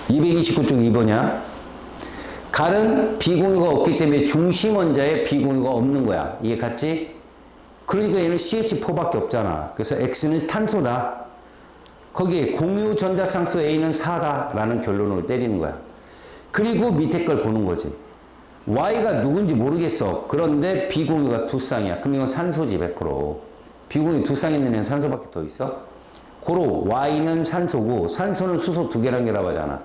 229쪽 2번이야. 간은 비공유가 없기 때문에 중심 원자에 비공유가 없는 거야. 이해 갔지? 그러니까 얘는 CH4밖에 없잖아. 그래서 X는 탄소다. 거기에 공유 전자쌍수 A는 4다 라는 결론을 때리는 거야. 그리고 밑에 걸 보는 거지. Y가 누군지 모르겠어. 그런데 비공유가 두 쌍이야. 그럼 이건 산소지 100%. 비공유 두 쌍 있는 애는 산소밖에 더 있어? 고로 Y는 산소고 산소는 수소 두 개란 결합 하잖아.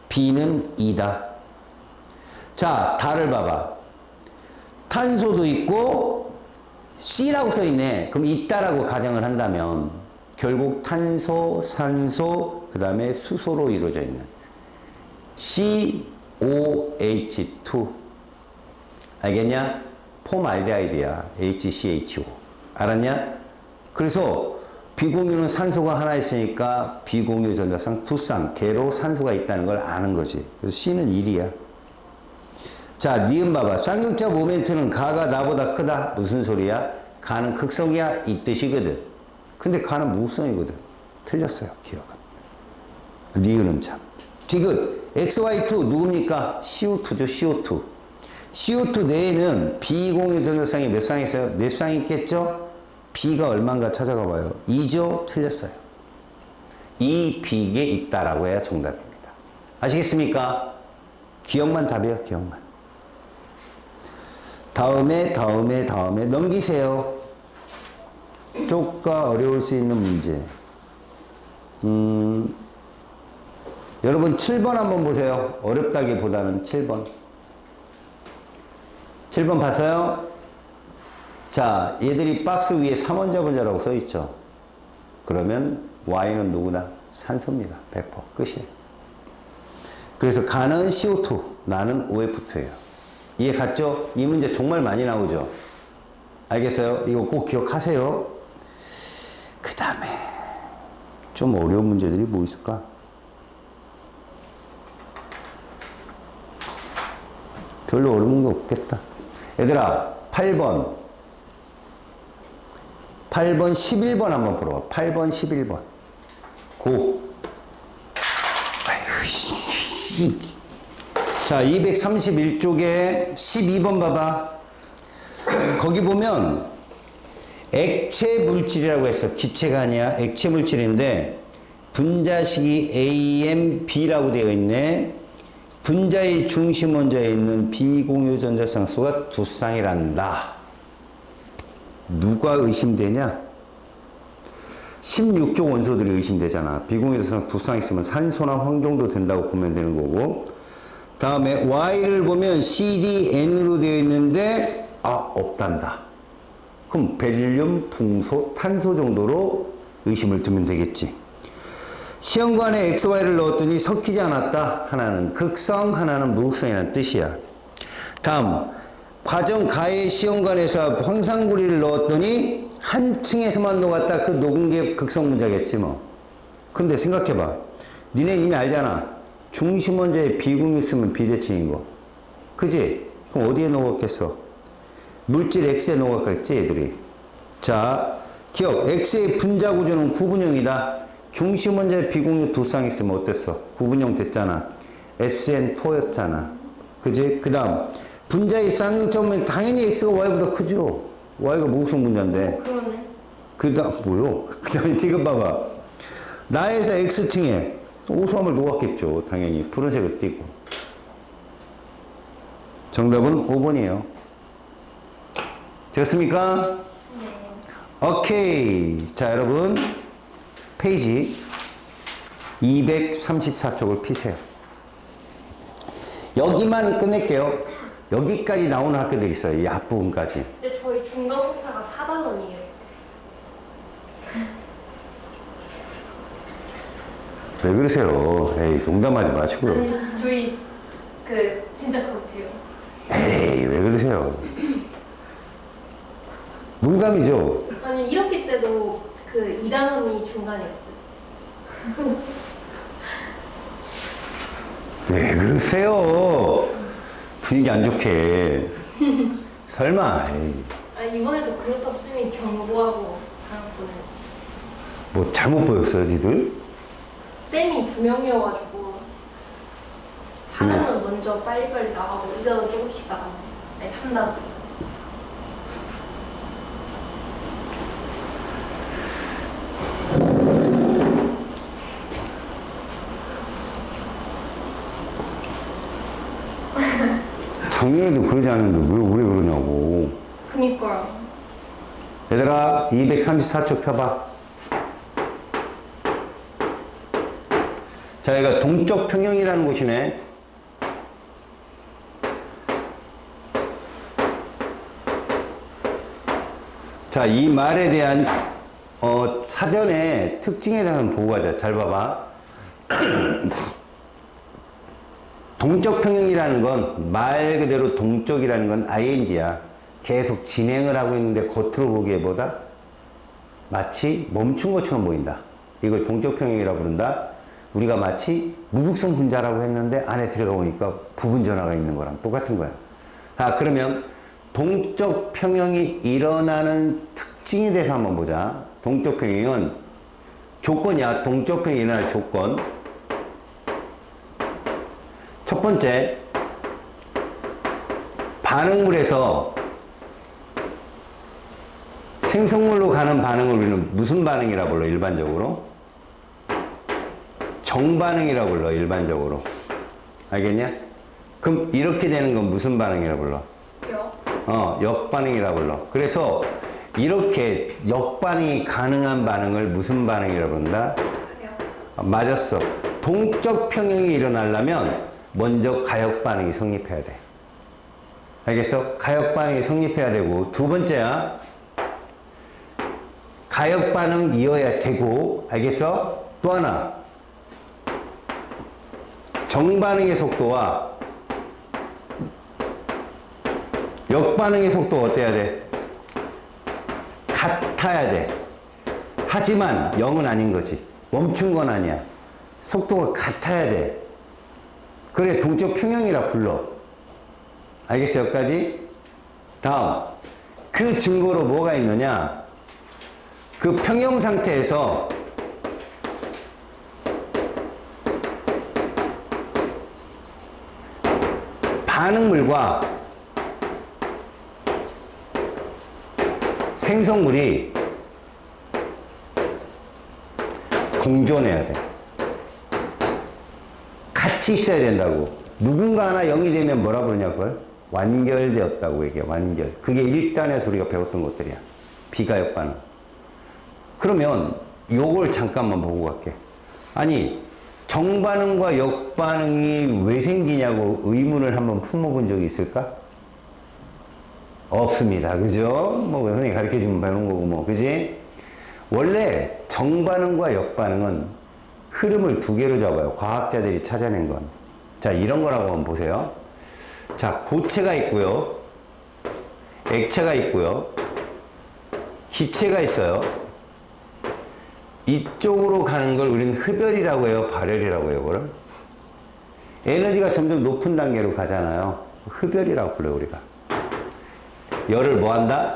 B는 2다. 자, 다를 봐봐. 탄소도 있고 C라고 써있네. 그럼 있다라고 가정을 한다면 결국 탄소, 산소, 그 다음에 수소로 이루어져 있는 COH2. 알겠냐? 폼알데하이드야. HCHO. 알았냐? 그래서 비공유는 산소가 하나 있으니까 비공유 전자쌍 두 쌍, 개로 산소가 있다는 걸 아는 거지. 그래서 C는 1이야. 자, 니은 봐봐. 쌍극자 모멘트는 가가 나보다 크다. 무슨 소리야? 가는 극성이야. 이 뜻이거든. 근데 가는 무극성이거든. 틀렸어요. 기억은. 니은은 참. 디귿. XY2 누굽니까? CO2죠. CO2. CO2 내에는 비공유 전자쌍이 몇 쌍 있어요? 4쌍 있겠죠? B가 얼마인가 찾아가 봐요. 2죠? 틀렸어요. 2, B에 있다라고 해야 정답입니다. 아시겠습니까? 기억만 답이에요. 기억만. 다음에 넘기세요. 쪽과 어려울 수 있는 문제. 여러분 7번 한번 보세요. 어렵다기보다는 7번. 7번 봤어요? 자, 얘들이 박스 위에 3원 자분자라고 써있죠. 그러면 Y는 누구나? 산소입니다. 100% 끝이에요. 그래서 가는 CO2, 나는 OF2예요. 이해 갔죠? 이 문제 정말 많이 나오죠? 알겠어요? 이거 꼭 기억하세요. 그 다음에 좀 어려운 문제들이 뭐 있을까? 별로 어려운 거 없겠다. 얘들아, 8번 11번 한번 풀어봐. 8번 11번 고. 아이고, 자, 231쪽에 12번 봐봐. 거기 보면 액체 물질이라고 했어. 기체가 아니야. 액체 물질인데 분자식이 AMB라고 되어 있네. 분자의 중심 원자에 있는 비공유 전자쌍수가 두 쌍이란다. 누가 의심되냐? 16조 원소들이 의심되잖아. 비공유 전자쌍 두 쌍 있으면 산소나 황 정도 된다고 보면 되는 거고. 다음에 Y를 보면 CDN으로 되어 있는데 없단다. 그럼 벨륨, 붕소, 탄소 정도로 의심을 두면 되겠지. 시험관에 XY를 넣었더니 섞이지 않았다. 하나는 극성, 하나는 무극성이라는 뜻이야. 다음, 과정 가의 시험관에서 황산구리를 넣었더니 한 층에서만 녹았다. 그 녹은 게 극성 문제겠지 뭐. 근데 생각해봐. 니네 이미 알잖아. 중심 원자에 비공유 쓰면 비대칭이고. 그지? 그럼 어디에 녹았겠어? 물질 X에 녹았겠지 얘들이. 자, 기억. X의 분자 구조는 구분형이다. 중심 원자에 비공유 두 쌍 있으면 어땠어? 구분형 됐잖아. SN4였잖아. 그지? 그 다음 분자의 쌍극점은 당연히 X가 Y보다 크죠. Y가 무극성 분자인데. 그러네. 그 다음 뭐요? 그 다음에 지금 봐봐. 나에서 X층에 오수화물 녹았겠죠. 당연히 푸른색을 띠고. 정답은 5번이에요. 됐습니까? 네. 오케이. 자, 여러분 페이지 234쪽을 피세요. 여기만 끝낼게요. 여기까지 나오는 학교들 있어요. 이 앞부분까지. 근데 저희 중간고사가 4단원이에요. 왜 그러세요? 에이, 농담하지 마시고요. 아니, 저희 진짜 그렇대요. 에이, 왜 그러세요? 농담이죠? 아니 1학기 때도 2단원이 중간이었어요. 왜 그러세요? 분위기 안 좋게. 설마. 에이. 아니 이번에도 그렇다고 쌤이 경고하고 다녔거든요. 뭐 잘못 보였어요, 니들? 쌤이 2명이어가지고 먼저 빨리빨리 나가고 2단원 조금씩 나가고 아니 3단원. 작년에도 그러지 않았는데 왜 그러냐고. 그니까요. 얘들아 234초 펴봐. 자, 여기가 동쪽 평형이라는 곳이네. 자, 이 말에 대한 사전에 특징에 대해서 한번 보고 가자. 잘 봐봐. 동쪽 평형이라는 건 말 그대로 동쪽이라는 건 ing야. 계속 진행을 하고 있는데 겉으로 보기에 보다 마치 멈춘 것처럼 보인다. 이걸 동쪽 평형이라고 부른다. 우리가 마치 무극성 분자라고 했는데 안에 들어가 보니까 부분 전화가 있는 거랑 똑같은 거야. 아, 그러면 동쪽 평형이 일어나는 특징에 대해서 한번 보자. 동쪽 평형은 조건이야. 동쪽 평형이 일어날 조건. 첫 번째, 반응물에서 생성물로 가는 반응을 우리는 무슨 반응이라고 불러, 일반적으로? 정반응이라고 불러, 일반적으로. 알겠냐? 그럼 이렇게 되는 건 무슨 반응이라고 불러? 역반응이라고 불러. 그래서 이렇게 역반응이 가능한 반응을 무슨 반응이라고 부른다? 맞았어. 동쪽 평형이 일어나려면 먼저 가역 반응이 성립해야 돼. 알겠어? 가역 반응이 성립해야 되고, 두 번째야. 가역 반응 이어야 되고, 알겠어? 또 하나. 정반응의 속도와 역반응의 속도가 어때야 돼? 같아야 돼. 하지만 0은 아닌 거지. 멈춘 건 아니야. 속도가 같아야 돼. 그래, 동쪽 평형이라 불러. 알겠어, 여기까지? 다음. 그 증거로 뭐가 있느냐? 그 평형 상태에서 반응물과 생성물이 공존해야 돼. 같이 있어야 된다고. 누군가 하나 0이 되면 뭐라 그러냐, 그걸? 완결되었다고 얘기해, 완결. 그게 1단에서 우리가 배웠던 것들이야. 비가역 반응. 그러면 요걸 잠깐만 보고 갈게. 아니, 정반응과 역반응이 왜 생기냐고 의문을 한번 품어본 적이 있을까? 없습니다. 그죠? 뭐, 선생님이 가르쳐 주면 배우는 거고, 뭐, 그지? 원래 정반응과 역반응은 흐름을 두 개로 잡아요. 과학자들이 찾아낸 건. 자, 이런 거라고 한번 보세요. 자, 고체가 있고요. 액체가 있고요. 기체가 있어요. 이쪽으로 가는 걸 우리는 흡열이라고 해요, 발열이라고 해요, 그걸? 에너지가 점점 높은 단계로 가잖아요. 흡열이라고 불러요, 우리가. 열을 뭐 한다?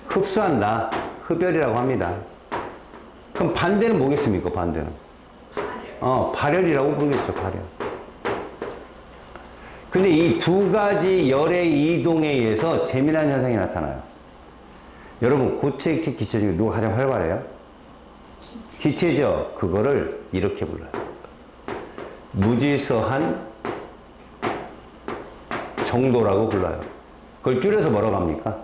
흡수한다. 흡열이라고 합니다. 그럼 반대는 뭐겠습니까, 반대는? 발열이라고 부르겠죠, 발열. 근데 이 두 가지 열의 이동에 의해서 재미난 현상이 나타나요. 여러분, 고체, 액체, 기체 중에 누가 가장 활발해요? 기체죠. 그거를 이렇게 불러요. 무질서한 정도라고 불러요. 그걸 줄여서 뭐라고 합니까?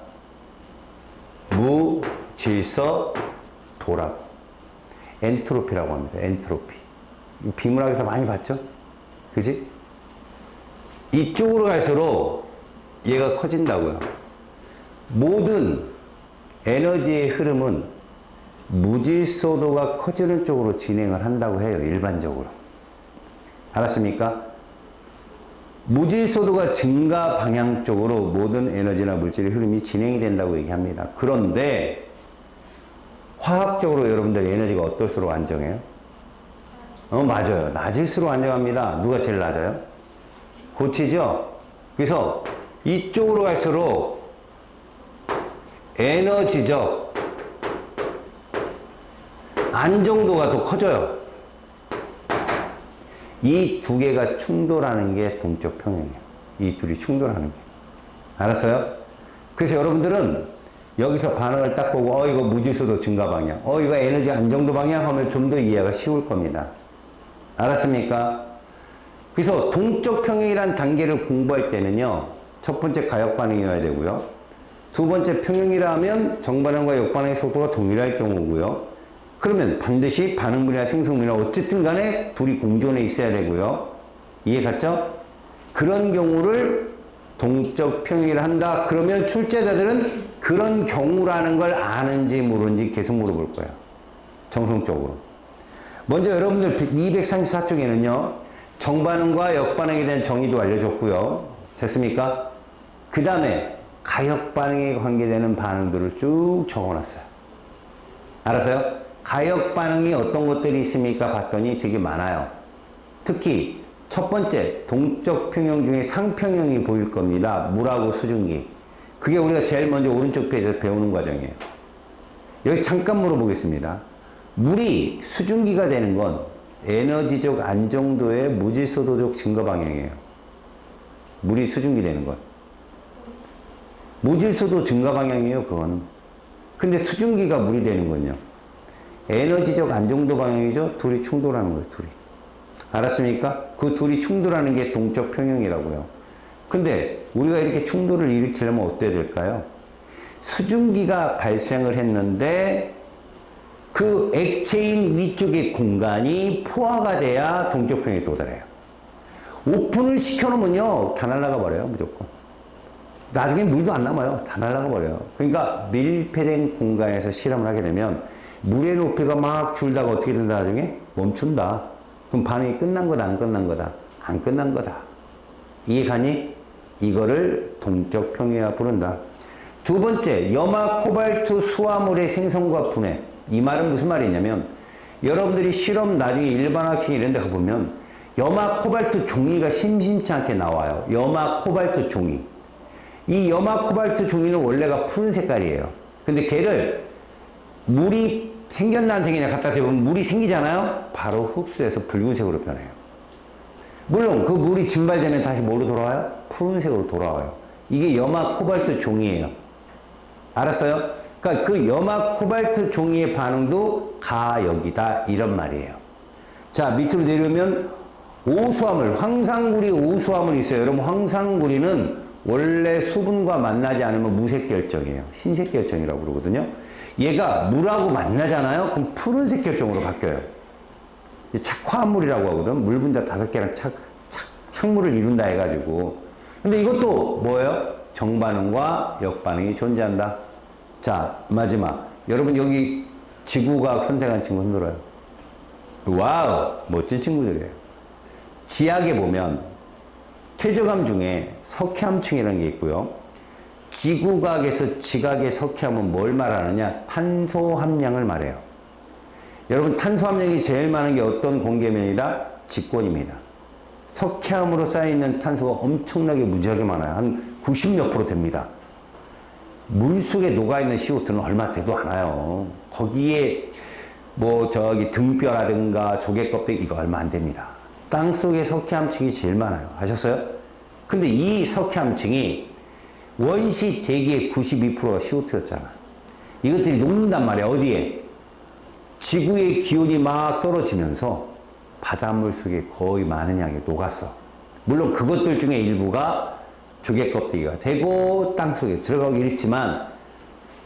무질서도라고. 엔트로피라고 합니다. 엔트로피. 비문학에서 많이 봤죠? 그지? 이쪽으로 갈수록 얘가 커진다고요. 모든 에너지의 흐름은 무질서도가 커지는 쪽으로 진행을 한다고 해요. 일반적으로. 알았습니까? 무질서도가 증가 방향 쪽으로 모든 에너지나 물질의 흐름이 진행이 된다고 얘기합니다. 그런데 화학적으로 여러분들 에너지가 어떨수록 안정해요? 맞아요. 낮을수록 안정합니다. 누가 제일 낮아요? 고치죠? 그래서 이쪽으로 갈수록 에너지적 안정도가 더 커져요. 이 두 개가 충돌하는 게 동적 평형이에요. 이 둘이 충돌하는 게. 알았어요? 그래서 여러분들은 여기서 반응을 딱 보고 이거 무질서도 증가 방향, 이거 에너지 안정도 방향 하면 좀 더 이해가 쉬울 겁니다. 알았습니까? 그래서 동적 평형이란 단계를 공부할 때는요, 첫 번째 가역 반응이어야 되고요. 두 번째 평형이라 하면 정반응과 역반응의 속도가 동일할 경우고요. 그러면 반드시 반응물이나 생성물이나 어쨌든 간에 둘이 공존해 있어야 되고요. 이해 갔죠? 그런 경우를 동적 평형이라 한다. 그러면 출제자들은 그런 경우라는 걸 아는지 모르는지 계속 물어볼 거예요. 정성적으로. 먼저 여러분들 234쪽에는요. 정반응과 역반응에 대한 정의도 알려줬고요. 됐습니까? 그 다음에 가역반응에 관계되는 반응들을 쭉 적어놨어요. 알았어요? 가역반응이 어떤 것들이 있습니까? 봤더니 되게 많아요. 특히 첫 번째 동적 평형 중에 상평형이 보일 겁니다. 물하고 수증기. 그게 우리가 제일 먼저 오른쪽 페이지에서 배우는 과정이에요. 여기 잠깐 물어보겠습니다. 물이 수증기가 되는 건 에너지적 안정도의 무질서도적 증가 방향이에요. 물이 수증기 되는 건. 무질서도 증가 방향이에요, 그건. 근데 수증기가 물이 되는 건요. 에너지적 안정도 방향이죠. 둘이 충돌하는 거예요, 둘이. 알았습니까? 그 둘이 충돌하는 게 동적 평형이라고요. 근데 우리가 이렇게 충돌을 일으키려면 어때야 될까요? 수증기가 발생을 했는데 그 액체인 위쪽의 공간이 포화가 돼야 동적 평형에 도달해요. 오픈을 시켜놓으면요, 다 날아가 버려요, 무조건. 나중에 물도 안 남아요. 다 날아가 버려요. 그러니까 밀폐된 공간에서 실험을 하게 되면 물의 높이가 막 줄다가 어떻게 된다, 나중에? 멈춘다. 그럼 반응이 끝난 거다, 안 끝난 거다? 안 끝난 거다. 이해가니? 이거를 동적 평형이라 부른다. 두 번째, 염화 코발트 수화물의 생성과 분해. 이 말은 무슨 말이냐면, 여러분들이 실험 나중에 일반 학생 이런 데 가보면, 염화 코발트 종이가 심심치 않게 나와요. 염화 코발트 종이. 이 염화 코발트 종이는 원래가 푸른 색깔이에요. 근데 걔를 물이 생겼나 안 생기냐 갖다 대보면 물이 생기잖아요? 바로 흡수해서 붉은색으로 변해요. 물론 그 물이 증발되면 다시 뭐로 돌아와요? 푸른색으로 돌아와요. 이게 염화 코발트 종이에요. 알았어요? 그러니까 그 염화 코발트 종이의 반응도 가역이다 이런 말이에요. 자, 밑으로 내려오면 오수화물, 황상구리 오수화물이 있어요. 여러분 황상구리는 원래 수분과 만나지 않으면 무색 결정이에요. 흰색 결정이라고 그러거든요. 얘가 물하고 만나잖아요. 그럼 푸른색 결정으로 바뀌어요. 착화물이라고 하거든. 물 분자 5개랑 착물을 이룬다 해가지고. 근데 이것도 뭐예요? 정반응과 역반응이 존재한다. 자, 마지막. 여러분 여기 지구과학 선택한 친구 흔들어요. 와우, 멋진 친구들이에요. 지학에 보면 퇴적암 중에 석회암층이라는 게 있고요. 지구과학에서 지각의 석회암은 뭘 말하느냐? 탄소 함량을 말해요. 여러분 탄소 함량이 제일 많은 게 어떤 공계면이다? 직권입니다. 석회암으로 쌓여있는 탄소가 엄청나게 무지하게 많아요. 한 90몇 프로 됩니다. 물속에 녹아있는 CO2는 얼마 되도 않아요. 거기에 뭐 저기 등뼈라든가 조개껍데기 이거 얼마 안 됩니다. 땅속에 석회암층이 제일 많아요. 아셨어요? 근데 이 석회암층이 원시 대기의 92%가 CO2였잖아. 이것들이 녹는단 말이야. 어디에? 지구의 기온이 막 떨어지면서 바닷물 속에 거의 많은 양이 녹았어. 물론 그것들 중에 일부가 조개껍데기가 되고 땅속에 들어가고 이랬지만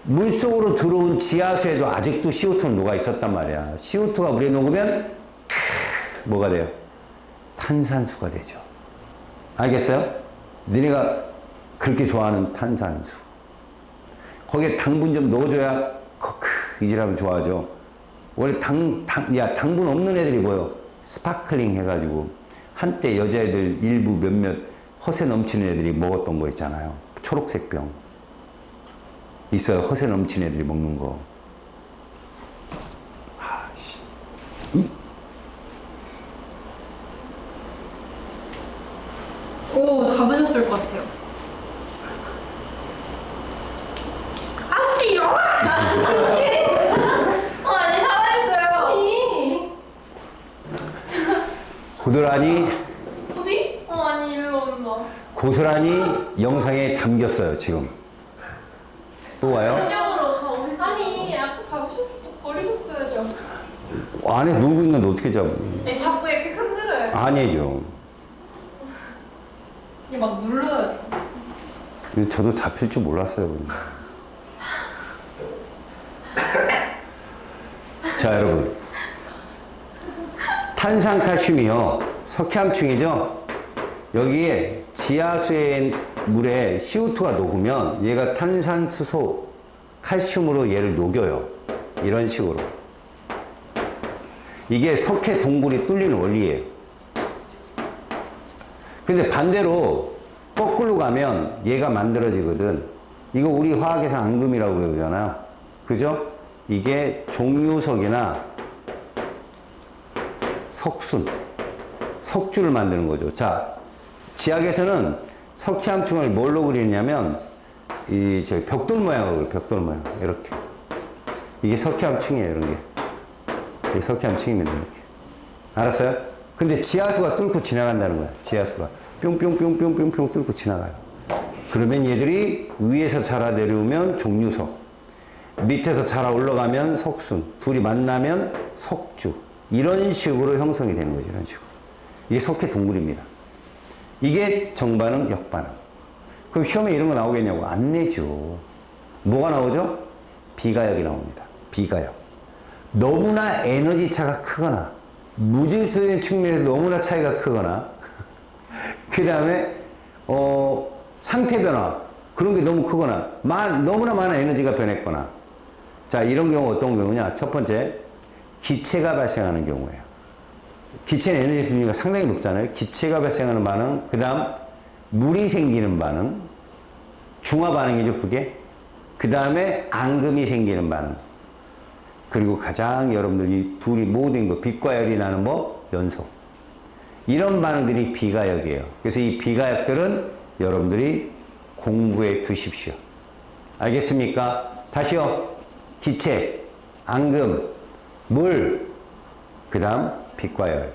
물속으로 들어온 지하수에도 아직도 CO2는 녹아 있었단 말이야. CO2가 물에 녹으면 뭐가 돼요? 탄산수가 되죠. 알겠어요? 너네가 그렇게 좋아하는 탄산수. 거기에 당분 좀 넣어줘야 이지라면 좋아하죠. 원래 당분 없는 애들이 뭐요? 스파클링 해가지고 한때 여자애들 일부 몇몇 허세 넘치는 애들이 먹었던 거 있잖아요. 초록색 병. 있어요. 허세 넘치는 애들이 먹는 거. 아씨. 오, 잡으셨을 것 같아요. 아씨, 아니, 살아있어요. 고스란히 어디? 아니 일로 온다. 고스란히 영상에 담겼어요 지금. 또 와요? 이쪽으로 가. 아니 아까 잡으셨을 때 버리셨어야죠. 안에 놀고 있는데 어떻게 잡아? 네, 자꾸 이렇게 흔들어요. 아니죠. 이게 막 눌러요. 근데 저도 잡힐 줄 몰랐어요. 자, 여러분. 탄산칼슘이요. 석회암층이죠? 여기에 지하수의 물에 CO2가 녹으면 얘가 탄산수소, 칼슘으로 얘를 녹여요. 이런 식으로. 이게 석회 동굴이 뚫리는 원리예요. 근데 반대로 거꾸로 가면 얘가 만들어지거든. 이거 우리 화학에서 앙금이라고 배우잖아요. 그죠? 이게 종유석이나 석순, 석주를 만드는 거죠. 자, 지학에서는 석회암층을 뭘로 그리냐면 저 벽돌 모양으로 그려요. 벽돌 모양. 이렇게. 이게 석회암층이에요. 이런 게. 이게 석회암층입니다. 이렇게. 알았어요? 근데 지하수가 뚫고 지나간다는 거야. 지하수가. 뿅뿅뿅뿅뿅뿅 뚫고 지나가요. 그러면 얘들이 위에서 자라 내려오면 종유석, 밑에서 자라 올라가면 석순, 둘이 만나면 석주. 이런 식으로 형성이 되는 거죠. 이런 식으로. 이게 석회 동굴입니다. 이게 정반응, 역반응. 그럼 시험에 이런 거 나오겠냐고? 안 내죠. 뭐가 나오죠? 비가역이 나옵니다. 비가역. 너무나 에너지 차가 크거나, 무질서적인 측면에서 너무나 차이가 크거나, 그 다음에, 상태 변화. 그런 게 너무 크거나, 너무나 많은 에너지가 변했거나. 자, 이런 경우 어떤 경우냐? 첫 번째, 기체가 발생하는 경우예요. 기체는 에너지 분위기가 상당히 높잖아요. 기체가 발생하는 반응, 그 다음, 물이 생기는 반응, 중화 반응이죠, 그게. 그 다음에 앙금이 생기는 반응. 그리고 가장 여러분들이 둘이 모든 거, 빛과 열이 나는 뭐? 연소. 이런 반응들이 비가역이에요. 그래서 이 비가역들은 여러분들이 공부해 두십시오. 알겠습니까? 다시요. 기체, 앙금, 물, 그 다음 빛과 열.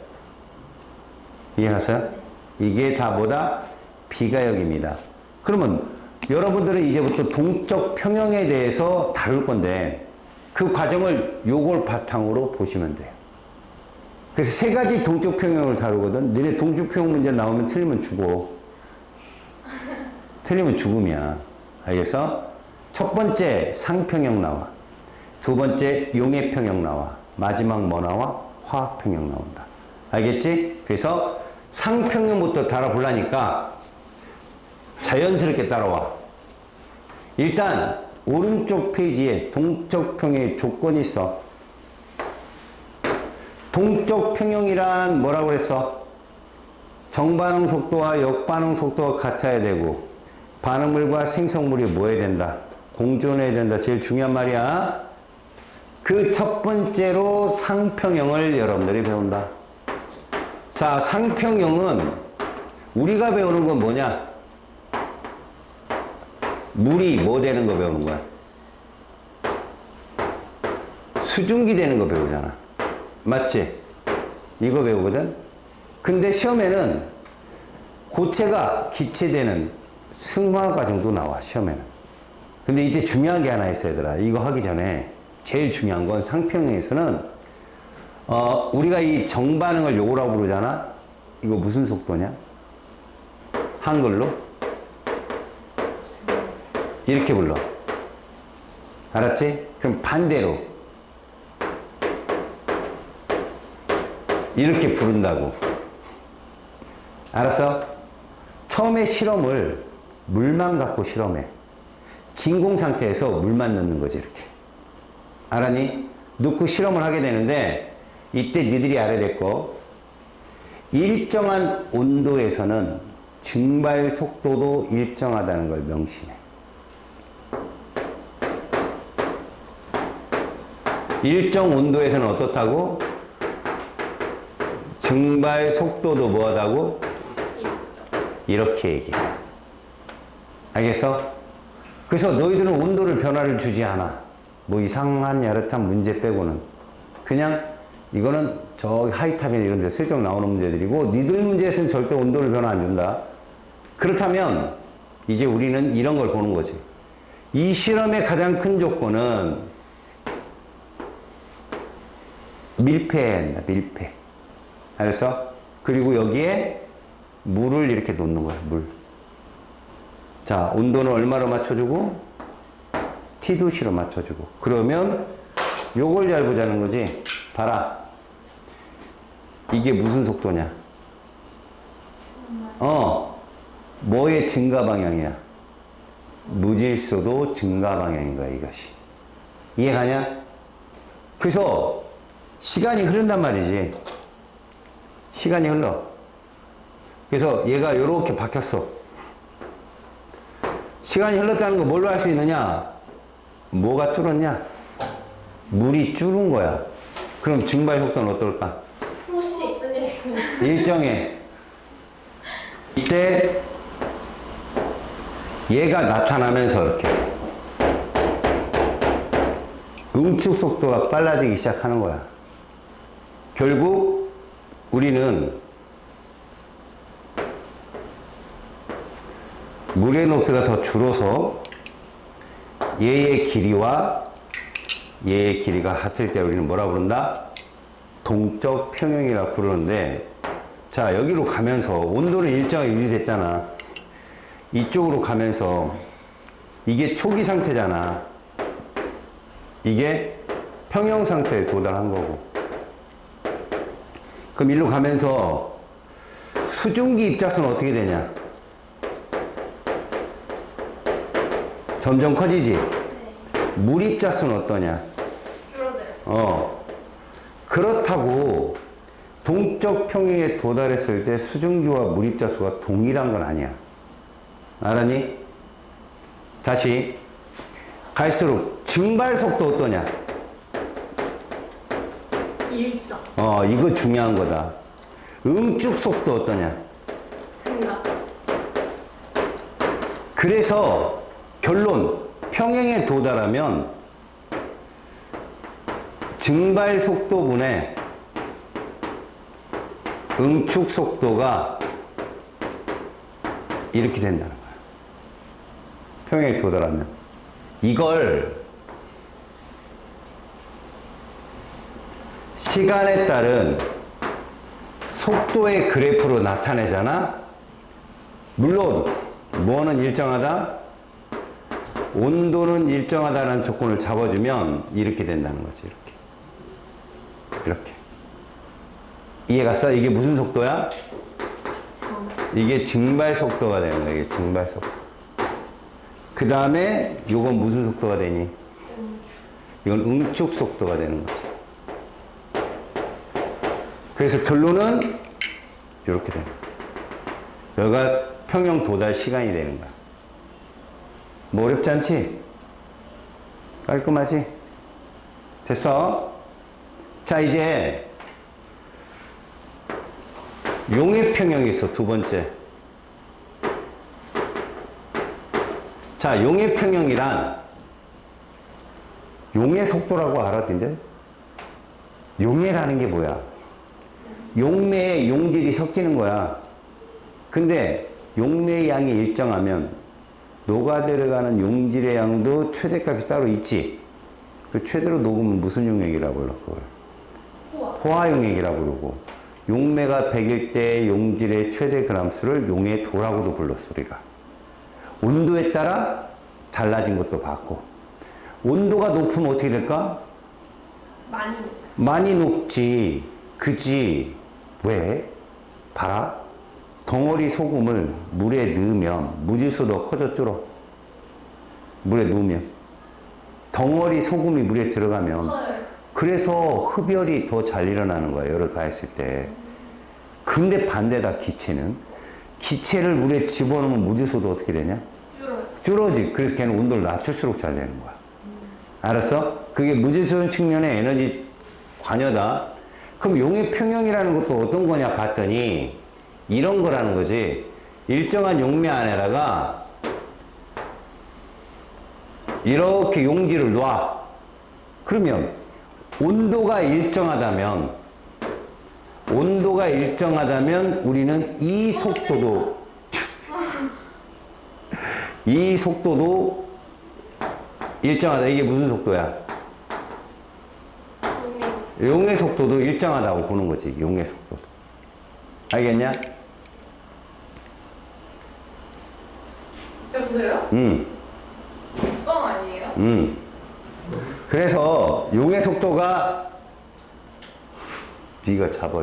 이해하세요? 이게 다 뭐다? 비가역입니다. 그러면 여러분들은 이제부터 동적 평형에 대해서 다룰 건데 그 과정을 요걸 바탕으로 보시면 돼요. 그래서 세 가지 동적 평형을 다루거든. 너네 동적 평형 문제 나오면 틀리면 죽어. 틀리면 죽음이야. 알겠어? 첫 번째 상평형 나와. 두 번째 용해평형 나와. 마지막 뭐 나와? 화학평형 나온다. 알겠지? 그래서 상평형부터 달아보려니까 자연스럽게 따라와. 일단 오른쪽 페이지에 동적 평형의 조건이 있어. 동적 평형이란 뭐라고 그랬어? 정반응 속도와 역반응 속도가 같아야 되고 반응물과 생성물이 뭐 해야 된다? 공존해야 된다. 제일 중요한 말이야. 그 첫 번째로 상평형을 여러분들이 배운다. 자, 상평형은 우리가 배우는 건 뭐냐? 물이 뭐 되는 거 배우는 거야? 수증기 되는 거 배우잖아. 맞지? 이거 배우거든? 근데 시험에는 고체가 기체되는 승화 과정도 나와, 시험에는. 근데 이제 중요한 게 하나 있어, 얘들아. 이거 하기 전에 제일 중요한 건 상평형에서는 우리가 이 정반응을 요거라고 부르잖아? 이거 무슨 속도냐? 한글로? 이렇게 불러. 알았지? 그럼 반대로 이렇게 부른다고. 알았어? 처음에 실험을 물만 갖고 실험해. 진공 상태에서 물만 넣는 거지, 이렇게. 알았니? 넣고 실험을 하게 되는데 이때 니들이 알아야 될 거, 일정한 온도에서는 증발 속도도 일정하다는 걸 명심해. 일정 온도에서는 어떻다고? 증발 속도도 뭐하다고? 이렇게 얘기해. 알겠어? 그래서 너희들은 온도를 변화를 주지 않아. 뭐 이상한 야릇한 문제 빼고는. 그냥 이거는 저기 하이탑이나 이런 데 슬쩍 나오는 문제들이고 니들 문제에서는 절대 온도를 변화 안 준다. 그렇다면 이제 우리는 이런 걸 보는 거지. 이 실험의 가장 큰 조건은 밀폐해야 한다. 밀폐. 알았어? 그리고 여기에 물을 이렇게 놓는 거야. 물. 자, 온도는 얼마로 맞춰주고 T2C로 맞춰주고. 그러면 요걸 잘 보자는 거지. 봐라. 이게 무슨 속도냐? 뭐의 증가 방향이야? 무질서도 증가 방향인 거야, 이것이. 이해가냐? 그래서 시간이 흐른단 말이지. 시간이 흘러. 그래서 얘가 요렇게 바뀌었어. 시간이 흘렀다는 거 뭘로 알 수 있느냐? 뭐가 줄었냐? 물이 줄은 거야. 그럼 증발 속도는 어떨까? 혹시 끝내시고 일정해. 이때 얘가 나타나면서 이렇게 응축 속도가 빨라지기 시작하는 거야. 결국 우리는 물의 높이가 더 줄어서 얘의 길이와 얘의 길이가 같을 때 우리는 뭐라 부른다? 동적 평형이라 부르는데, 자, 여기로 가면서 온도는 일정하게 유지됐잖아. 이쪽으로 가면서 이게 초기 상태잖아. 이게 평형 상태에 도달한 거고. 그럼 일로 가면서 수증기 입자수는 어떻게 되냐? 점점 커지지? 물 입자수는 어떠냐? 줄어들어요. 그렇다고 동적 평형에 도달했을 때 수증기와 물 입자수가 동일한 건 아니야. 알았니? 다시 갈수록 증발 속도 어떠냐? 일정. 이거 중요한 거다. 응축 속도 어떠냐? 증가. 그래서 결론, 평행에 도달하면 증발 속도분의 응축 속도가 이렇게 된다는 거야. 평행에 도달하면. 이걸 시간에 따른 속도의 그래프로 나타내잖아. 물론 뭐는 일정하다? 온도는 일정하다는 조건을 잡아주면 이렇게 된다는 거지. 이렇게. 이해갔어? 이게 무슨 속도야? 이게 증발 속도가 되는 거야. 이게 증발 속도. 그 다음에 이건 무슨 속도가 되니? 이건 응축 속도가 되는 거지. 그래서 결론은 이렇게 되는 거야. 여기가 평형 도달 시간이 되는 거야. 뭐 어렵지 않지? 깔끔하지? 됐어? 자, 이제 용의 평형이 있어. 두 번째. 자, 용의 평형이란 용의 속도라고 알아, 이제? 용해라는 게 뭐야? 용매에 용질이 섞이는 거야. 근데 용매의 양이 일정하면 녹아 들어가는 용질의 양도 최대값이 따로 있지. 그 최대로 녹으면 무슨 용액이라고 불러, 그걸? 호화용액이라고 부르고. 용매가 100일 때 용질의 최대 그람수를 용해도라고도 불렀어, 우리가. 온도에 따라 달라진 것도 봤고. 온도가 높으면 어떻게 될까? 많이 녹지. 그지? 왜? 봐라. 덩어리 소금을 물에 넣으면 무질서도가 커져 줄어. 물에 넣으면. 덩어리 소금이 물에 들어가면. 그래서 흡열이 더 잘 일어나는 거예요. 열을 가했을 때. 근데 반대다, 기체는. 기체를 물에 집어넣으면 무질서도 어떻게 되냐? 줄어지. 그래서 걔는 온도를 낮출수록 잘 되는 거야. 알았어? 그게 무질서한 측면의 에너지 관여다. 그럼 용의 평형이라는 것도 어떤 거냐 봤더니 이런 거라는 거지. 일정한 용매 안에다가 이렇게 용질을 놔. 그러면 온도가 일정하다면 속도가 일정하다면 우리는 이 속도도 일정하다. 이게 무슨 속도야? 용의 속도도 일정하다고 보는 거지. 용의 속도. 알겠냐? 여보세요? 응. 뻥 아니에요? 그래서 용의 속도가 네가 잡아.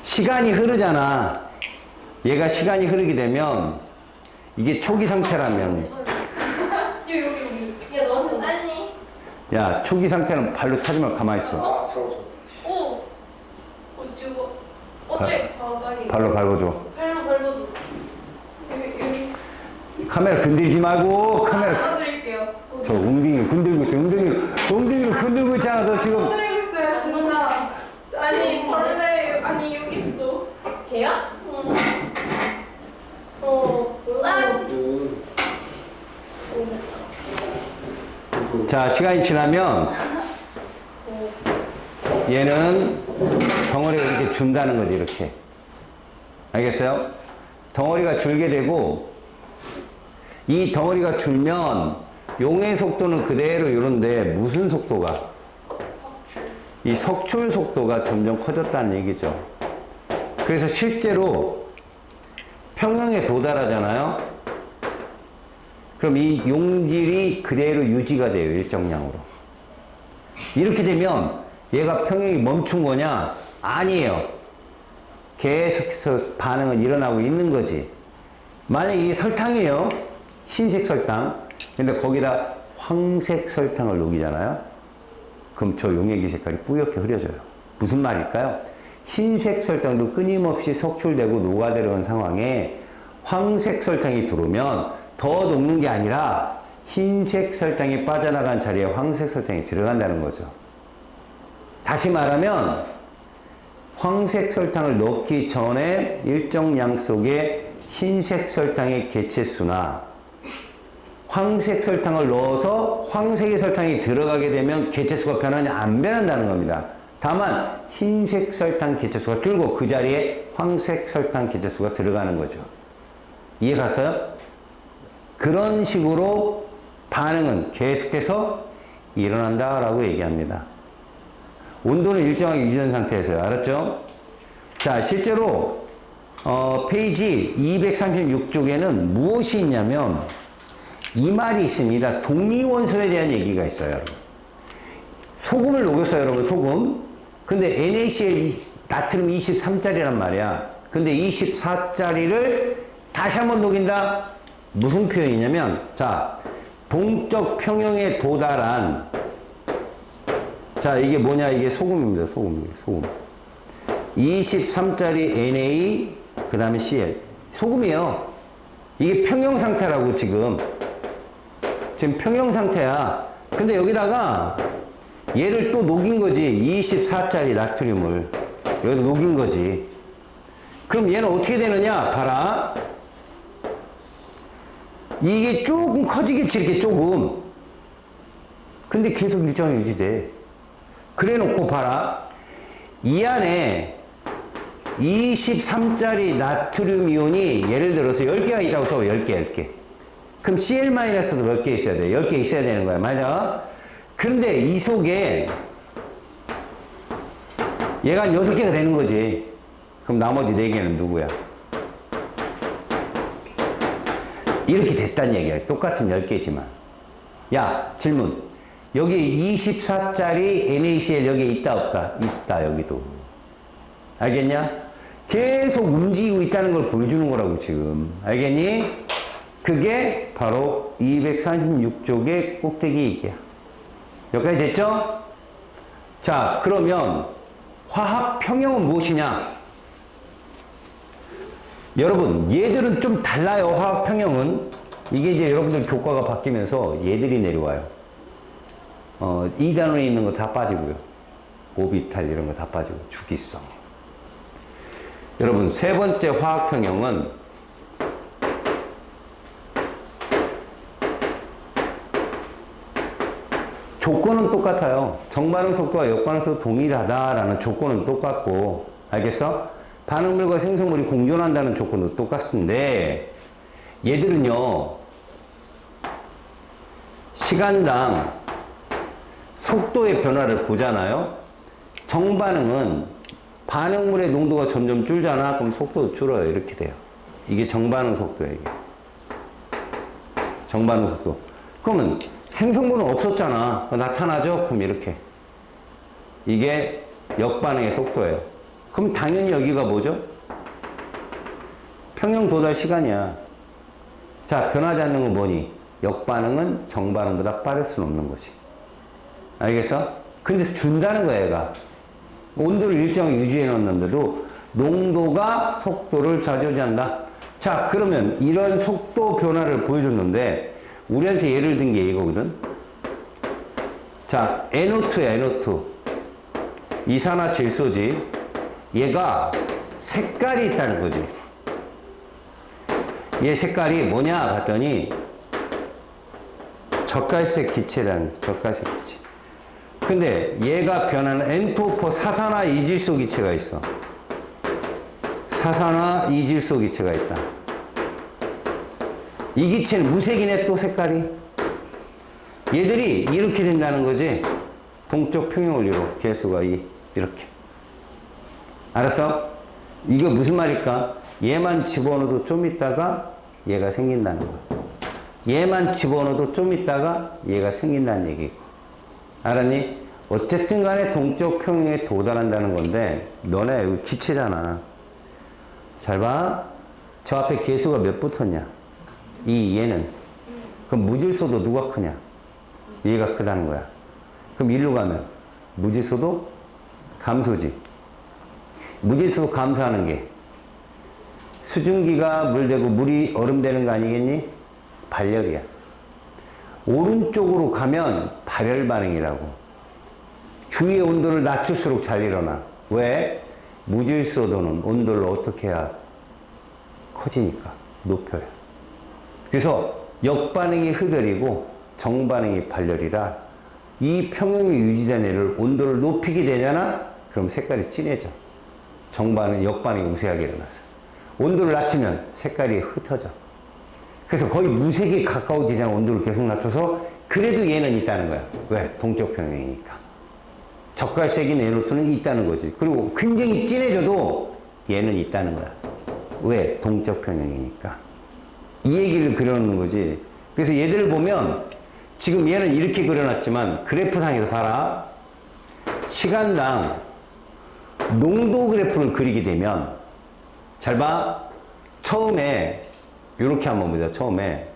시간이 흐르잖아. 얘가 시간이 흐르게 되면 이게 초기 상태라면 여기. 야, 너는 아니. 야, 초기 상태는 발로 차지면 가만히 있어. 오. 지금 어때? 빨리. 발로 밟아줘. 팔로 밟아줘. 여기. 카메라 건들지 말고 카메라. 드릴게요. 저 웅딩이 건들고 있어. 웅딩이를 건들고 있잖아. 너 지금. 드리고 있어요, 진짜. 아니, 벌레. 아니, 여기 있어. 걔야? 몰라. 자, 시간이 지나면 얘는 덩어리가 이렇게 준다는 거지. 이렇게. 알겠어요? 덩어리가 줄게 되고 이 덩어리가 줄면 용의 속도는 그대로 이런데 무슨 속도가? 이 석출 속도가 점점 커졌다는 얘기죠. 그래서 실제로 평형에 도달하잖아요. 그럼 이 용질이 그대로 유지가 돼요. 일정량으로. 이렇게 되면 얘가 평형이 멈춘 거냐? 아니에요. 계속해서 반응은 일어나고 있는 거지. 만약에 이게 설탕이에요. 흰색 설탕. 근데 거기다 황색 설탕을 녹이잖아요. 그럼 저 용액이 색깔이 뿌옇게 흐려져요. 무슨 말일까요? 흰색 설탕도 끊임없이 석출되고 녹아들어온 상황에 황색 설탕이 들어오면 더 녹는 게 아니라 흰색 설탕이 빠져나간 자리에 황색 설탕이 들어간다는 거죠. 다시 말하면 황색 설탕을 넣기 전에 일정 양 속에 흰색 설탕의 개체수나 황색 설탕을 넣어서 황색의 설탕이 들어가게 되면 개체수가 변하냐? 안 변한다는 겁니다. 다만 흰색 설탕 개체수가 줄고 그 자리에 황색 설탕 개체수가 들어가는 거죠. 이해 갔어요? 그런 식으로 반응은 계속해서 일어난다라고 얘기합니다. 온도는 일정하게 유지된 상태에서요. 알았죠? 자, 실제로 페이지 236쪽에는 무엇이 있냐면 이 말이 있습니다. 동위원소에 대한 얘기가 있어요. 여러분. 소금을 녹였어요. 여러분. 소금. 근데 NaCl 나트륨 23짜리란 말이야. 근데 24짜리를 다시 한번 녹인다? 무슨 표현이냐면 자, 동적 평형에 도달한 자, 이게 뭐냐? 이게 소금입니다. 소금. 23짜리 Na 그 다음에 Cl 소금이에요. 이게 평형 상태라고 지금 평형 상태야. 근데 여기다가 얘를 또 녹인 거지. 24짜리 나트륨을 여기다 녹인 거지. 그럼 얘는 어떻게 되느냐? 봐라. 이게 조금 커지겠지. 이렇게 조금. 근데 계속 일정이 유지돼. 그래 놓고 봐라. 이 안에 23짜리 나트륨 이온이 예를 들어서 10개가 있다고 써. 10개. 그럼 Cl-도 몇 개 있어야 돼? 10개 있어야 되는 거야. 맞아? 그런데 이 속에 얘가 한 6개가 되는 거지. 그럼 나머지 4개는 누구야? 이렇게 됐단 얘기야. 똑같은 10개지만. 야, 질문. 여기 24짜리 NaCl 여기에 있다, 없다? 있다, 여기도. 알겠냐? 계속 움직이고 있다는 걸 보여주는 거라고, 지금. 알겠니? 그게 바로 236쪽의 꼭대기 얘기야. 여기까지 됐죠? 자, 그러면 화학 평형은 무엇이냐? 여러분, 얘들은 좀 달라요, 화학 평형은. 이게 이제 여러분들 교과가 바뀌면서 얘들이 내려와요. 이 단원에 있는 거 다 빠지고요. 오비탈 이런 거 다 빠지고, 주기성. 여러분, 세 번째 화학 평형은 조건은 똑같아요. 정반응 속도와 역반응 속도 동일하다라는 조건은 똑같고, 알겠어? 반응물과 생성물이 공존한다는 조건도 똑같은데, 얘들은요, 시간당 속도의 변화를 보잖아요. 정반응은 반응물의 농도가 점점 줄잖아. 그럼 속도도 줄어요. 이렇게 돼요. 이게 정반응 속도예요. 이게. 정반응 속도. 그러면 생성물은 없었잖아. 나타나죠? 그럼 이렇게. 이게 역반응의 속도예요. 그럼 당연히 여기가 뭐죠? 평형 도달 시간이야. 자, 변하지 않는 건 뭐니? 역반응은 정반응보다 빠를 수는 없는 거지. 알겠어? 근데 준다는 거야, 얘가. 온도를 일정하게 유지해 놓는데도 농도가 속도를 좌지우지한다. 자, 그러면 이런 속도 변화를 보여줬는데 우리한테 예를 든 게 이거거든. 자, NO2야, NO2. 이산화질소지. 얘가 색깔이 있다는 거지. 얘 색깔이 뭐냐 봤더니 젓갈색 기체라는 젓갈색 기체. 근데 얘가 변하는 N2O4 사산화 이질소 기체가 있어. 사산화 이질소 기체가 있다. 이 기체는 무색이네 또 색깔이. 얘들이 이렇게 된다는 거지. 동쪽 평형 원리로 개수가 이렇게. 알았어? 이거 무슨 말일까? 얘만 집어넣어도 좀 있다가 얘가 생긴다는 거야. 얘만 집어넣어도 좀 있다가 얘가 생긴다는 얘기고. 알았니? 어쨌든 간에 동쪽 평형에 도달한다는 건데 너네 여기 기체잖아. 잘 봐. 저 앞에 개수가 몇 붙었냐? 얘는. 그럼 무질소도 누가 크냐? 얘가 크다는 거야. 그럼 일로 가면 무질소도 감소지. 무질소도 감소하는 게 수증기가 물 되고 물이 얼음 되는 거 아니겠니? 발열이야. 오른쪽으로 가면 발열 반응이라고. 주위의 온도를 낮출수록 잘 일어나. 왜? 무질소도는 온도를 어떻게 해야 커지니까. 높여요. 그래서 역반응이 흡열이고 정반응이 발열이라 이 평형이 유지된 애를 온도를 높이게 되잖아? 그럼 색깔이 진해져. 정반응, 역반응이 우세하게 일어나서. 온도를 낮추면 색깔이 흩어져. 그래서 거의 무색에 가까워지잖아. 온도를 계속 낮춰서. 그래도 얘는 있다는 거야. 왜? 동쪽 평형이니까. 젓갈색인 NO2는 있다는 거지. 그리고 굉장히 진해져도 얘는 있다는 거야. 왜? 동쪽 평형이니까. 이 얘기를 그려놓는 거지. 그래서 얘들을 보면 지금 얘는 이렇게 그려놨지만 그래프상에서 봐라. 시간당 농도 그래프를 그리게 되면 잘 봐. 처음에 이렇게 한번 보자. 처음에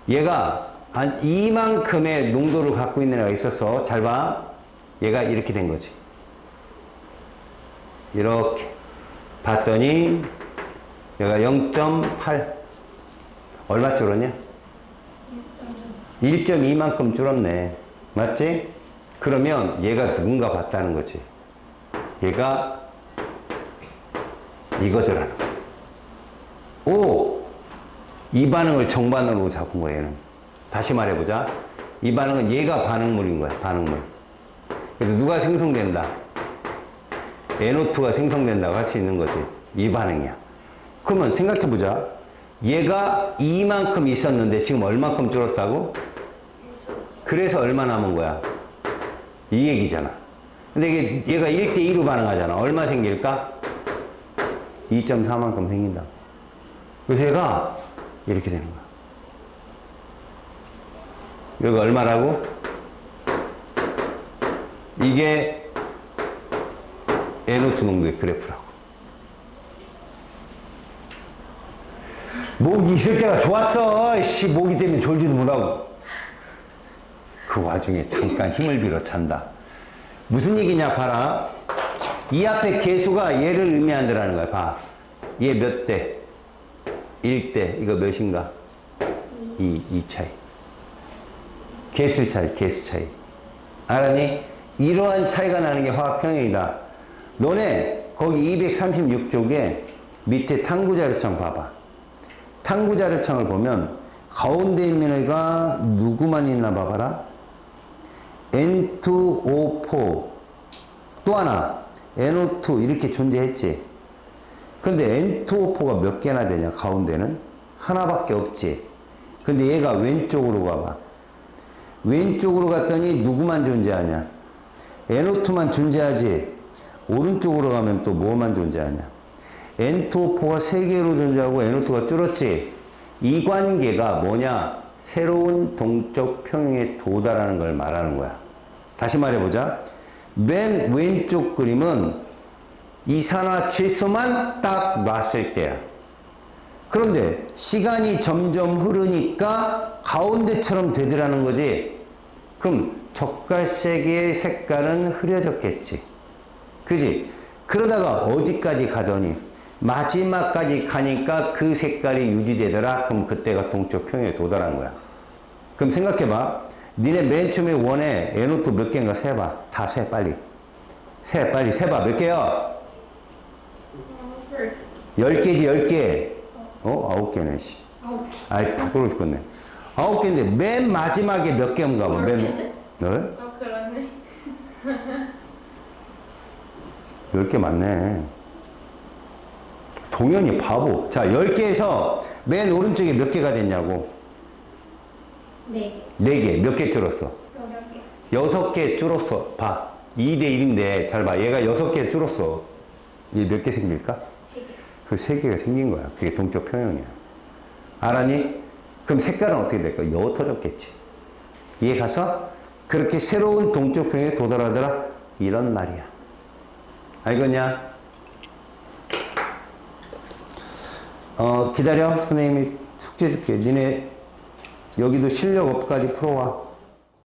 얘가 한 이만큼의 농도를 갖고 있는 애가 있었어. 잘 봐. 얘가 이렇게 된 거지. 이렇게 봤더니 얘가 0.8 얼마 줄었냐? 1.2만큼 줄었네. 맞지? 그러면 얘가 누군가 봤다는 거지. 얘가 이거더라는 거야. 오! 이 반응을 정반응으로 잡은 거야, 얘는. 다시 말해보자. 이 반응은 얘가 반응물인 거야, 반응물. 그래서 누가 생성된다? NO2가 생성된다고 할 수 있는 거지. 이 반응이야. 그러면 생각해보자. 얘가 이만큼 있었는데 지금 얼마큼 줄었다고? 그래서 얼마 남은 거야? 이 얘기잖아. 근데 얘가 1대2로 반응하잖아. 얼마 생길까? 2.4만큼 생긴다. 그래서 얘가 이렇게 되는 거야. 여기가 얼마라고? 이게 NO2 농도의 그래프라고. 목이 있을 때가 좋았어. 씨, 목이 때문에 졸지도 못하고. 그 와중에 잠깐 힘을 빌어 찬다. 무슨 얘기냐 봐라. 이 앞에 개수가 얘를 의미한다라는 거야. 봐. 얘 몇 대? 1대. 이거 몇인가? 2 차이. 개수 차이, 개수 차이. 알았니? 이러한 차이가 나는 게 화학평형이다. 너네 거기 236쪽에 밑에 탐구자료청 봐봐. 탐구자료청을 보면 가운데 있는 애가 누구만 있나 봐봐라. N2O4 또 하나 NO2 이렇게 존재했지. 근데 N2O4가 몇 개나 되냐? 가운데는 하나밖에 없지. 근데 얘가 왼쪽으로 가봐. 왼쪽으로 갔더니 누구만 존재하냐? NO2만 존재하지. 오른쪽으로 가면 또 뭐만 존재하냐? N2O4가 3개로 존재하고 NO2가 줄었지. 이 관계가 뭐냐? 새로운 동적 평형에 도달하는 걸 말하는 거야. 다시 말해보자. 맨 왼쪽 그림은 이산화질소만 딱 놨을 때야. 그런데 시간이 점점 흐르니까 가운데처럼 되더라는 거지. 그럼 젓갈색의 색깔은 흐려졌겠지. 그지? 그러다가 어디까지 가더니 마지막까지 가니까 그 색깔이 유지되더라. 그럼 그때가 동적 평형에 도달한 거야. 그럼 생각해봐. 니네 맨 처음에 원에 NO2 몇 개인가 세봐. 다 세, 빨리. 세, 빨리 세봐. 몇 개야? 10개지, 10개. 9개네, 씨. 아이, 부끄러워 죽겠네. 9개인데, 맨 마지막에 몇 개인가 봐. 맨, 네? 그러네. 10개 맞네. 동현이 바보. 자, 10개에서 맨 오른쪽에 몇 개가 됐냐고. 네. 4개. 몇 개 줄었어? 6개 줄었어. 봐. 2대 1인데, 잘 봐. 얘가 6개 줄었어. 얘 몇 개 생길까? 3개. 그 3개가 생긴 거야. 그게 동적 평형이야. 알았니? 그럼 색깔은 어떻게 될까? 옅어졌겠지. 이해 갔어? 그렇게 새로운 동적 평형에 도달하더라. 이런 말이야. 알겠냐? 기다려. 선생님이 숙제 줄게. 니네 여기도 실력 업까지 풀어와.